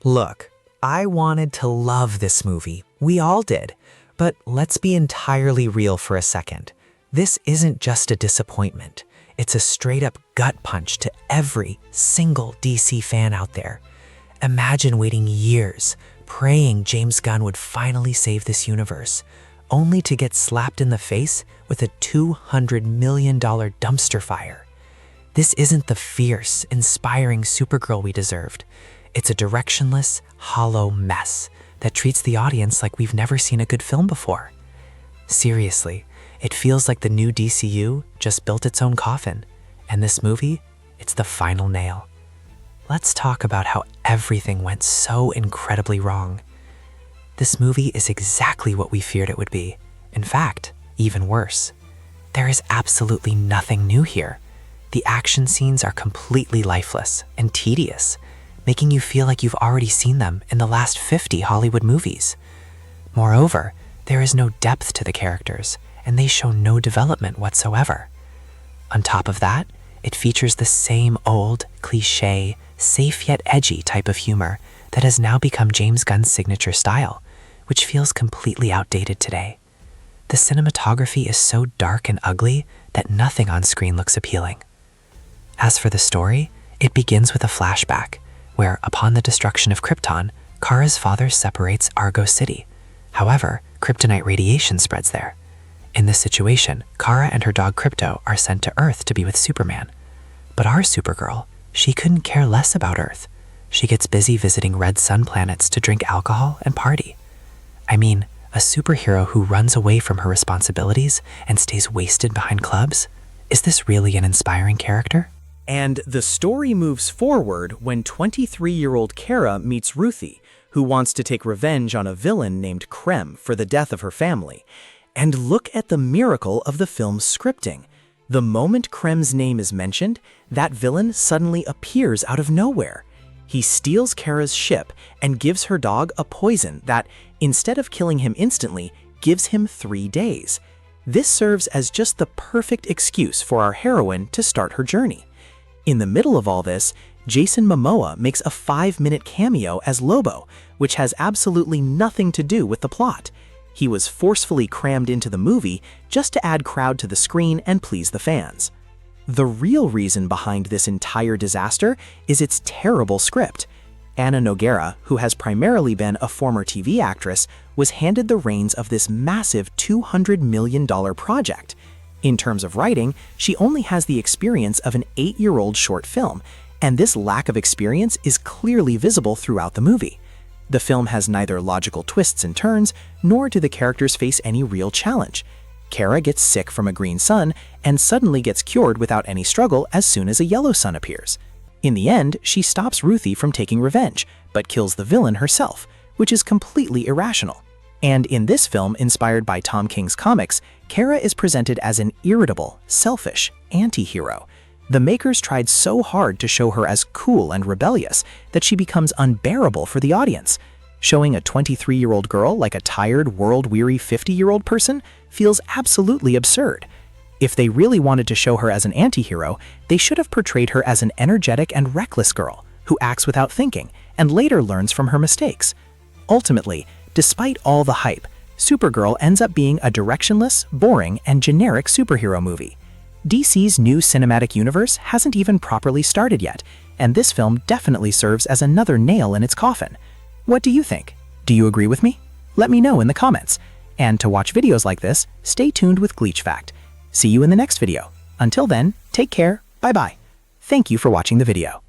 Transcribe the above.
Look, I wanted to love this movie. We all did. But let's be entirely real for a second. This isn't just a disappointment. It's a straight-up gut punch to every single DC fan out there. Imagine waiting years, praying James Gunn would finally save this universe, only to get slapped in the face with a $200 million dumpster fire. This isn't the fierce, inspiring Supergirl we deserved. It's a directionless, hollow mess that treats the audience like we've never seen a good film before. Seriously, it feels like the new DCU just built its own coffin, and this movie, it's the final nail. Let's talk about how everything went so incredibly wrong. This movie is exactly what we feared it would be. In fact, even worse. There is absolutely nothing new here. The action scenes are completely lifeless and tedious, making you feel like you've already seen them in the last 50 Hollywood movies. Moreover, there is no depth to the characters, and they show no development whatsoever. On top of that, it features the same old, cliché, safe yet edgy type of humor that has now become James Gunn's signature style, which feels completely outdated today. The cinematography is so dark and ugly that nothing on screen looks appealing. As for the story, it begins with a flashback, where, upon the destruction of Krypton, Kara's father separates Argo City. However, kryptonite radiation spreads there. In this situation, Kara and her dog Krypto are sent to Earth to be with Superman. But our Supergirl, she couldn't care less about Earth. She gets busy visiting red sun planets to drink alcohol and party. I mean, a superhero who runs away from her responsibilities and stays wasted behind clubs? Is this really an inspiring character? And the story moves forward when 23-year-old Kara meets Ruthie, who wants to take revenge on a villain named Krem for the death of her family. And look at the miracle of the film's scripting. The moment Krem's name is mentioned, that villain suddenly appears out of nowhere. He steals Kara's ship and gives her dog a poison that, instead of killing him instantly, gives him 3 days. This serves as just the perfect excuse for our heroine to start her journey. In the middle of all this, Jason Momoa makes a 5-minute cameo as Lobo, which has absolutely nothing to do with the plot. He was forcefully crammed into the movie just to add crowd to the screen and please the fans. The real reason behind this entire disaster is its terrible script. Anna Nogueira, who has primarily been a former TV actress, was handed the reins of this massive $200 million project. In terms of writing, she only has the experience of an 8-year-old short film, and this lack of experience is clearly visible throughout the movie. The film has neither logical twists and turns, nor do the characters face any real challenge. Kara gets sick from a green sun and suddenly gets cured without any struggle as soon as a yellow sun appears. In the end, she stops Ruthie from taking revenge, but kills the villain herself, which is completely irrational. And in this film, inspired by Tom King's comics, Kara is presented as an irritable, selfish anti-hero. The makers tried so hard to show her as cool and rebellious that she becomes unbearable for the audience. Showing a 23-year-old girl like a tired, world-weary 50-year-old person feels absolutely absurd. If they really wanted to show her as an anti-hero, they should have portrayed her as an energetic and reckless girl who acts without thinking and later learns from her mistakes. Ultimately, despite all the hype, Supergirl ends up being a directionless, boring, and generic superhero movie. DC's new cinematic universe hasn't even properly started yet, and this film definitely serves as another nail in its coffin. What do you think? Do you agree with me? Let me know in the comments. And to watch videos like this, stay tuned with Glitch Fact. See you in the next video. Until then, take care, bye-bye. Thank you for watching the video.